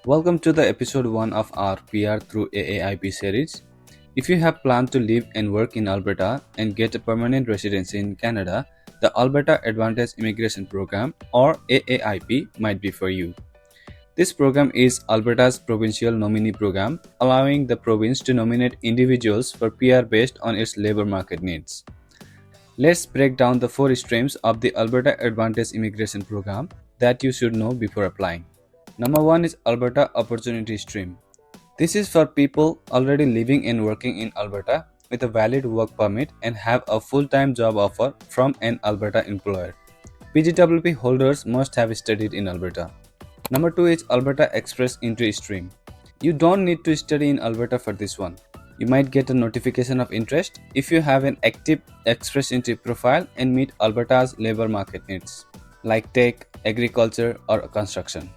Welcome to the episode 1 of our PR through AAIP series. If you have planned to live and work in Alberta and get a permanent residency in Canada, the Alberta Advantage Immigration Program or AAIP might be for you. This program is Alberta's provincial nominee program, allowing the province to nominate individuals for PR based on its labor market needs. Let's break down the four streams of the Alberta Advantage Immigration Program that you should know before applying. Number 1 is Alberta Opportunity Stream. This is for people already living and working in Alberta with a valid work permit and have a full-time job offer from an Alberta employer. PGWP holders must have studied in Alberta. Number 2 is Alberta Express Entry Stream. You don't need to study in Alberta for this one. You might get a notification of interest if you have an active Express Entry profile and meet Alberta's labor market needs, like tech, agriculture, or construction.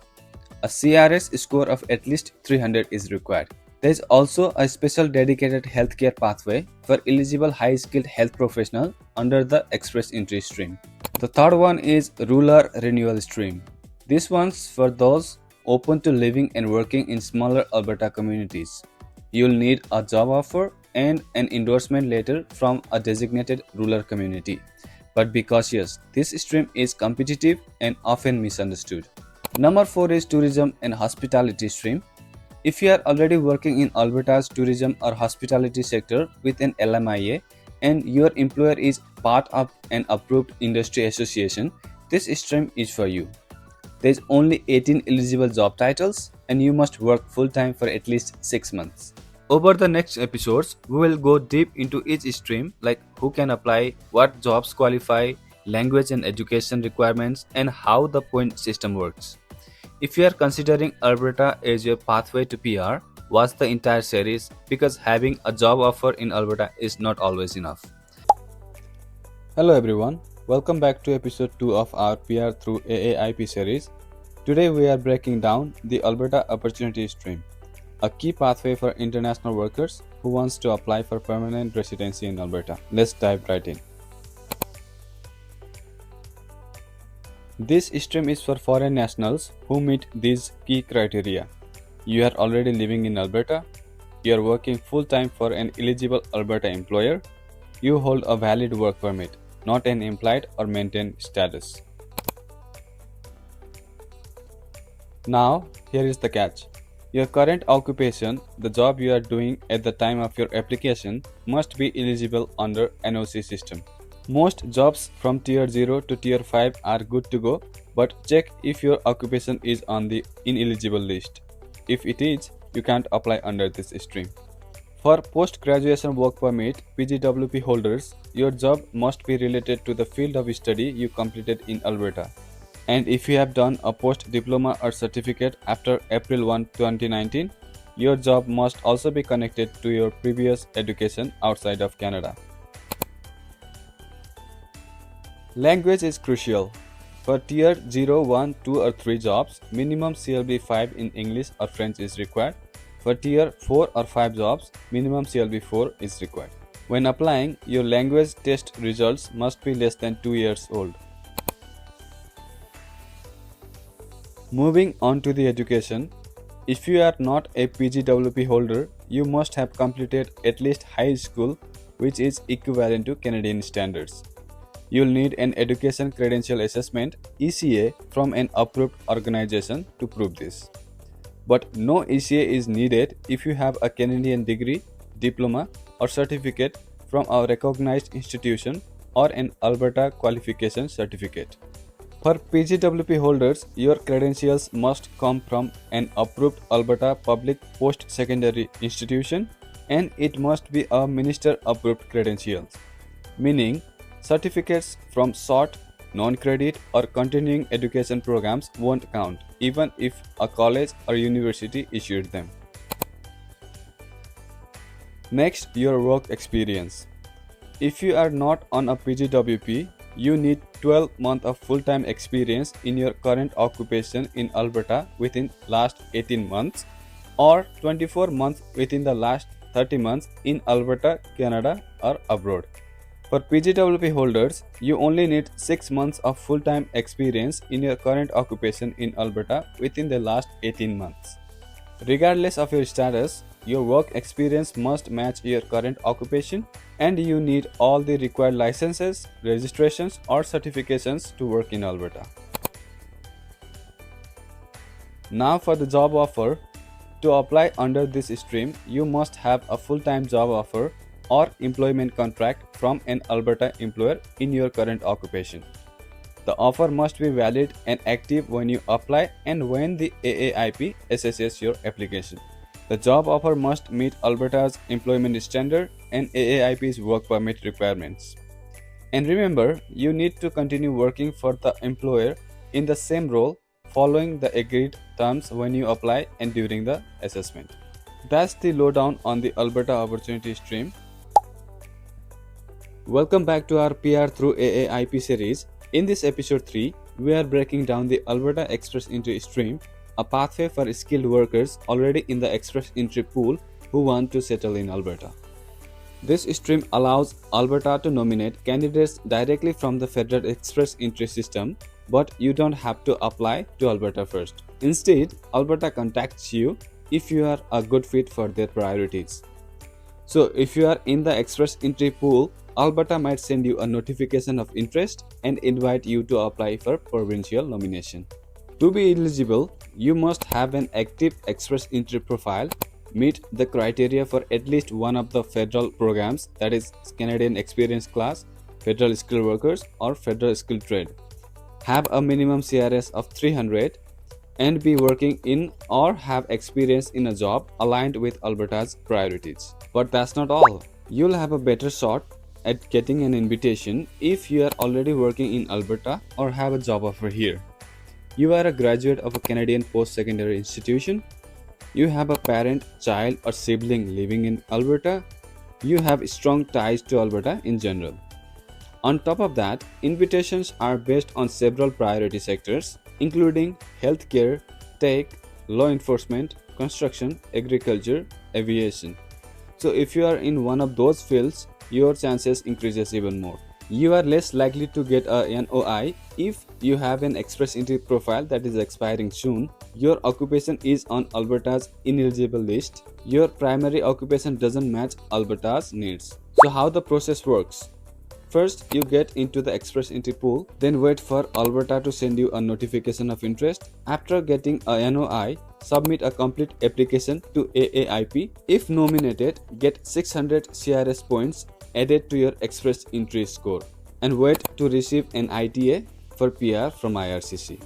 A CRS score of at least 300 is required. There is also a special dedicated healthcare pathway for eligible high-skilled health professionals under the Express Entry stream. The third one is Rural Renewal stream. This one's for those open to living and working in smaller Alberta communities. You'll need a job offer and an endorsement letter from a designated rural community. But be cautious, this stream is competitive and often misunderstood. Number 4 is Tourism and Hospitality stream. If you are already working in Alberta's tourism or hospitality sector with an LMIA and your employer is part of an approved industry association, this stream is for you. There is only 18 eligible job titles and you must work full-time for at least 6 months. Over the next episodes, we will go deep into each stream, like who can apply, what jobs qualify, language and education requirements, and how the point system works. If you are considering Alberta as your pathway to PR, watch the entire series because having a job offer in Alberta is not always enough. Hello everyone, welcome back to episode 2 of our PR through AAIP series. Today we are breaking down the Alberta Opportunity Stream, a key pathway for international workers who wants to apply for permanent residency in Alberta. Let's dive right in. This stream is for foreign nationals who meet these key criteria. You are already living in Alberta, you are working full-time for an eligible Alberta employer, you hold a valid work permit, not an implied or maintained status. Now, here is the catch. Your current occupation, the job you are doing at the time of your application, must be eligible under NOC system. Most jobs from Tier 0 to Tier 5 are good to go, but check if your occupation is on the ineligible list. If it is, you can't apply under this stream. For post-graduation work permit PGWP holders, your job must be related to the field of study you completed in Alberta. And if you have done a post-diploma or certificate after April 1, 2019, your job must also be connected to your previous education outside of Canada. Language is crucial. For Tier 0, 1, 2 or 3 jobs, minimum CLB 5 in English or French is required. For Tier 4 or 5 jobs, minimum CLB 4 is required. When applying, your language test results must be less than 2 years old. Moving on to the education, if you are not a PGWP holder, you must have completed at least high school, which is equivalent to Canadian standards. You'll need an Education Credential Assessment (ECA) from an approved organization to prove this. But no ECA is needed if you have a Canadian degree, diploma, or certificate from a recognized institution or an Alberta qualification certificate. For PGWP holders, your credentials must come from an approved Alberta public post-secondary institution and it must be a minister-approved credentials, meaning certificates from short, non-credit or continuing education programs won't count, even if a college or university issued them. Next, your work experience. If you are not on a PGWP, you need 12 months of full-time experience in your current occupation in Alberta within last 18 months or 24 months within the last 30 months in Alberta, Canada or abroad. For PGWP holders, you only need 6 months of full-time experience in your current occupation in Alberta within the last 18 months. Regardless of your status, your work experience must match your current occupation and you need all the required licenses, registrations, or certifications to work in Alberta. Now for the job offer. To apply under this stream, you must have a full-time job offer or employment contract from an Alberta employer in your current occupation. The offer must be valid and active when you apply and when the AAIP assesses your application. The job offer must meet Alberta's employment standard and AAIP's work permit requirements. And remember, you need to continue working for the employer in the same role following the agreed terms when you apply and during the assessment. That's the lowdown on the Alberta opportunity stream. Welcome back to our PR through AAIP series. In this episode 3, we are breaking down the Alberta Express Entry stream, a pathway for skilled workers already in the Express Entry pool who want to settle in Alberta. This stream allows Alberta to nominate candidates directly from the Federal Express Entry system, but you don't have to apply to Alberta first. Instead, Alberta contacts you if you are a good fit for their priorities. So if you are in the Express Entry pool, Alberta might send you a notification of interest and invite you to apply for provincial nomination. To be eligible, you must have an active Express Entry profile, meet the criteria for at least one of the federal programs, that is Canadian Experience Class, Federal Skilled Workers, or Federal Skilled Trade, have a minimum CRS of 300, and be working in or have experience in a job aligned with Alberta's priorities. But that's not all. You'll have a better shot at getting an invitation if you are already working in Alberta or have a job offer here. You are a graduate of a Canadian post-secondary institution. You have a parent, child, or sibling living in Alberta. You have strong ties to Alberta in general. On top of that, invitations are based on several priority sectors, including healthcare, tech, law enforcement, construction, agriculture, aviation. So if you are in one of those fields, your chances increases even more. You are less likely to get a NOI if you have an Express Entry profile that is expiring soon, your occupation is on Alberta's ineligible list, your primary occupation doesn't match Alberta's needs. So how the process works? First, you get into the Express Entry pool, then wait for Alberta to send you a notification of interest. After getting a NOI, submit a complete application to AAIP. If nominated, get 600 CRS points added to your Express Entry score and wait to receive an ITA for PR from IRCC.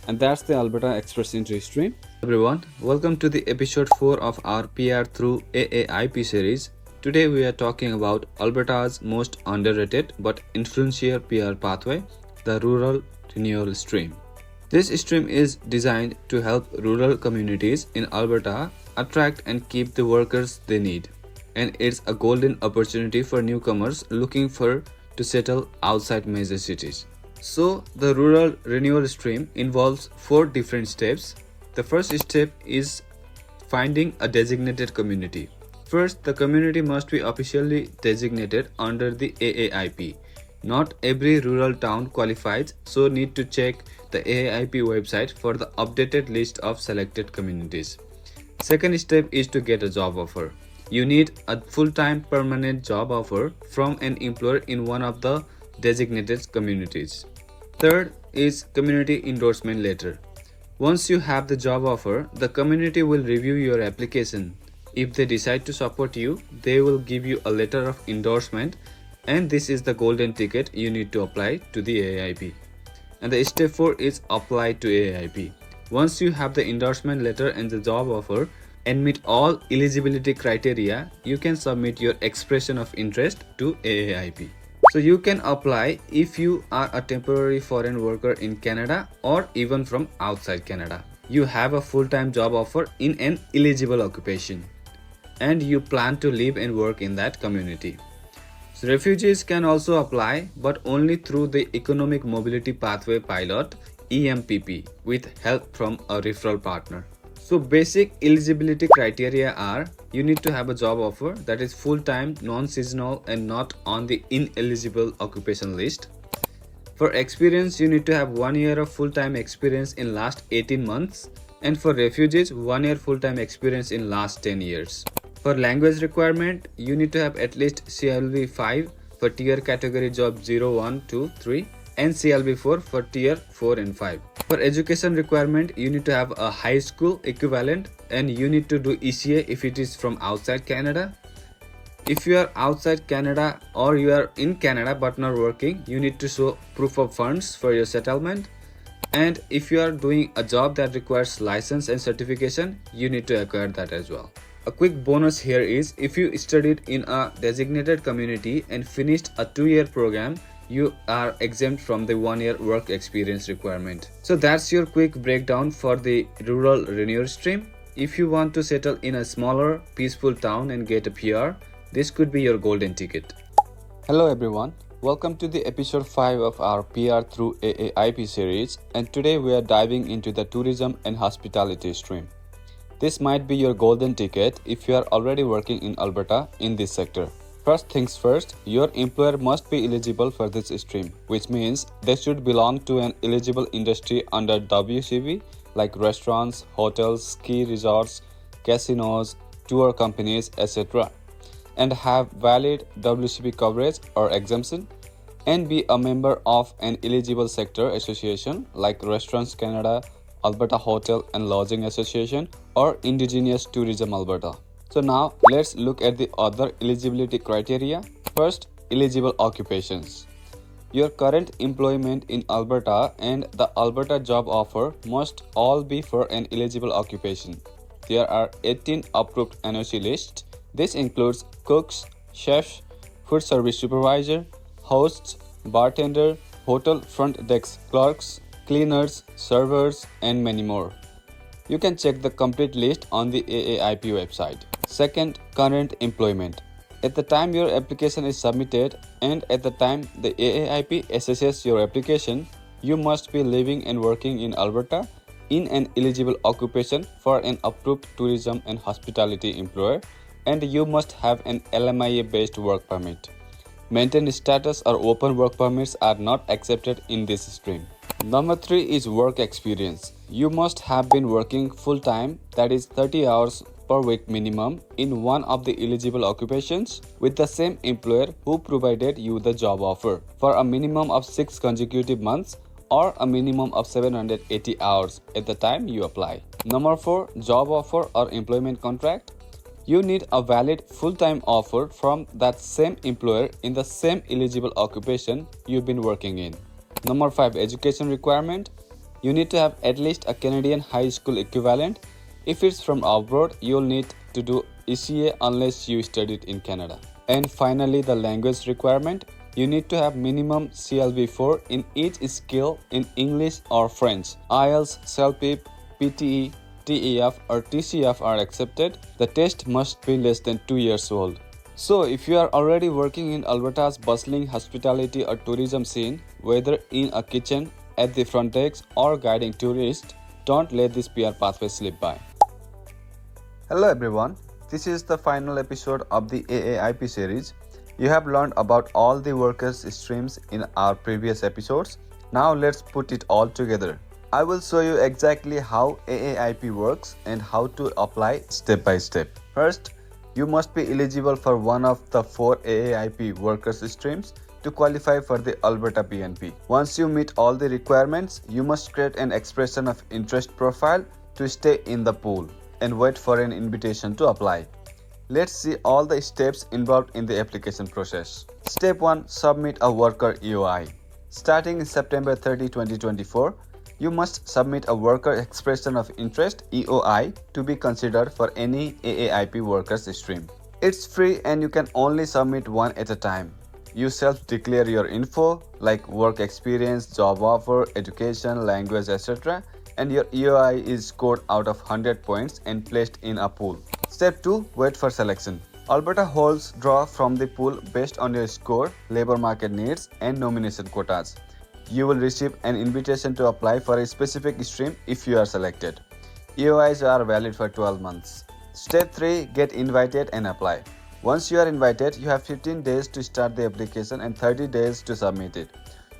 And that's the Alberta Express Entry stream. Everyone, welcome to the episode 4 of our PR through AAIP series. Today we are talking about Alberta's most underrated but influential PR pathway, the Rural Renewal stream. This stream is designed to help rural communities in Alberta attract and keep the workers they need. And it's a golden opportunity for newcomers looking to settle outside major cities. So the Rural Renewal stream involves 4 different steps. The first step is finding a designated community. First, the community must be officially designated under the AAIP. Not every rural town qualifies, so need to check the AAIP website for the updated list of selected communities. Second step is to get a job offer. You need a full-time permanent job offer from an employer in one of the designated communities. Third is community endorsement letter. Once you have the job offer, the community will review your application. If they decide to support you, they will give you a letter of endorsement, and this is the golden ticket you need to apply to the AAIP. And the step 4 is apply to AAIP. Once you have the endorsement letter and the job offer and meet all eligibility criteria, you can submit your expression of interest to AAIP. So you can apply if you are a temporary foreign worker in Canada or even from outside Canada. You have a full-time job offer in an eligible occupation and you plan to live and work in that community. So refugees can also apply, but only through the Economic Mobility Pathway Pilot EMPP with help from a referral partner. So basic eligibility criteria are: you need to have a job offer that is full-time, non-seasonal and not on the ineligible occupation list. For experience, you need to have 1 year of full-time experience in last 18 months And for refugees, 1 year full-time experience in last 10 years. For language requirement, you need to have at least CLB 5 for tier category job 0, 1, 2, 3 and CLB 4 for tier 4 and 5. For education requirement, you need to have a high school equivalent and you need to do ECA if it is from outside Canada. If you are outside Canada or you are in Canada but not working, you need to show proof of funds for your settlement. And if you are doing a job that requires license and certification, you need to acquire that as well. A quick bonus here is if you studied in a designated community and finished a 2-year program, you are exempt from the 1-year work experience requirement. So that's your quick breakdown for the rural renewal stream. If you want to settle in a smaller, peaceful town and get a PR, this could be your golden ticket. Hello everyone, welcome to the episode 5 of our PR through AAIP series, and today we are diving into the tourism and hospitality stream. This might be your golden ticket if you are already working in Alberta in this sector. First things first, your employer must be eligible for this stream, which means they should belong to an eligible industry under WCB like restaurants, hotels, ski resorts, casinos, tour companies, etc. and have valid WCB coverage or exemption, and be a member of an eligible sector association like Restaurants Canada, Alberta Hotel and Lodging Association, or Indigenous Tourism Alberta. So now let's look at the other eligibility criteria. First, eligible occupations. Your current employment in Alberta and the Alberta job offer must all be for an eligible occupation. There are 18 approved NOC lists. This includes cooks, chefs, food service supervisor, hosts, bartender, hotel front desk clerks, cleaners, servers, and many more. You can check the complete list on the AAIP website. Second, current employment. At the time your application is submitted and at the time the AAIP assesses your application, you must be living and working in Alberta in an eligible occupation for an approved tourism and hospitality employer, and you must have an LMIA-based work permit. Maintained status or open work permits are not accepted in this stream. Number 3 is work experience. You must have been working full-time, that is 30 hours per week minimum, in one of the eligible occupations with the same employer who provided you the job offer for a minimum of 6 consecutive months or a minimum of 780 hours at the time you apply. Number 4, job offer or employment contract. You need a valid full-time offer from that same employer in the same eligible occupation you've been working in. Number 5, education requirement. You need to have at least a Canadian high school equivalent. If it's from abroad, you'll need to do ECA unless you studied in Canada. And finally, the language requirement. You need to have minimum CLB 4 in each skill in English or French. IELTS, CELPIP, PTE, TEF or TCF are accepted. The test must be less than 2 years old. So if you are already working in Alberta's bustling hospitality or tourism scene, whether in a kitchen, at the front desk or guiding tourists, don't let this PR pathway slip by. Hello everyone, this is the final episode of the AAIP series. You have learned about all the workers streams in our previous episodes. Now let's put it all together. I will show you exactly how AAIP works and how to apply step by step. First, you must be eligible for one of the 4 AAIP workers streams to qualify for the Alberta PNP. Once you meet all the requirements, you must create an expression of interest profile to stay in the pool and wait for an invitation to apply. Let's see all the steps involved in the application process. Step 1. Submit a worker EOI. Starting in September 30, 2024, you must submit a worker expression of interest EOI to be considered for any AAIP workers stream. It's free and you can only submit one at a time. You self-declare your info like work experience, job offer, education, language, etc. and your EOI is scored out of 100 points and placed in a pool. Step 2. Wait for selection. Alberta holds draw from the pool based on your score, labor market needs and nomination quotas. You will receive an invitation to apply for a specific stream if you are selected. EOIs are valid for 12 months. Step 3. Get invited and apply. Once you are invited, you have 15 days to start the application and 30 days to submit it.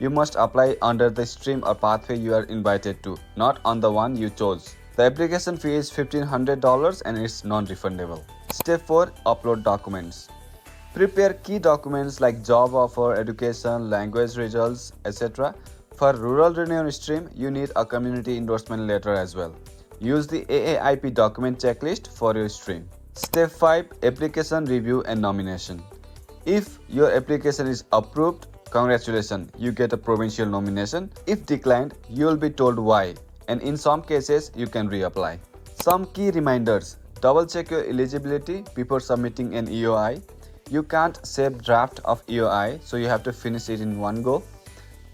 You must apply under the stream or pathway you are invited to, not on the one you chose. The application fee is $1,500 and it's non-refundable. Step 4. Upload documents. Prepare key documents like job offer, education, language results, etc. For rural renewal stream, you need a community endorsement letter as well. Use the AAIP document checklist for your stream. Step 5. Application review and nomination. If your application is approved, congratulations, you get a provincial nomination. If declined, you will be told why, and in some cases, you can reapply. Some key reminders. Double check your eligibility before submitting an EOI. You can't save draft of EOI, so you have to finish it in one go.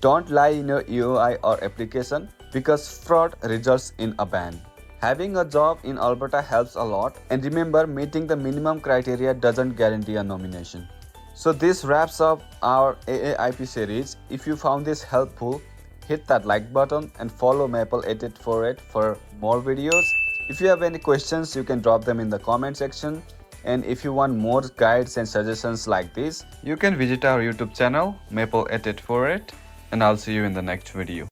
Don't lie in your EOI or application because fraud results in a ban. Having a job in Alberta helps a lot, and remember, meeting the minimum criteria doesn't guarantee a nomination. So this wraps up our AAIP series. If you found this helpful, hit that like button and follow Maple848 for more videos. If you have any questions, you can drop them in the comment section. And if you want more guides and suggestions like this, you can visit our YouTube channel Maple848, and I'll see you in the next video.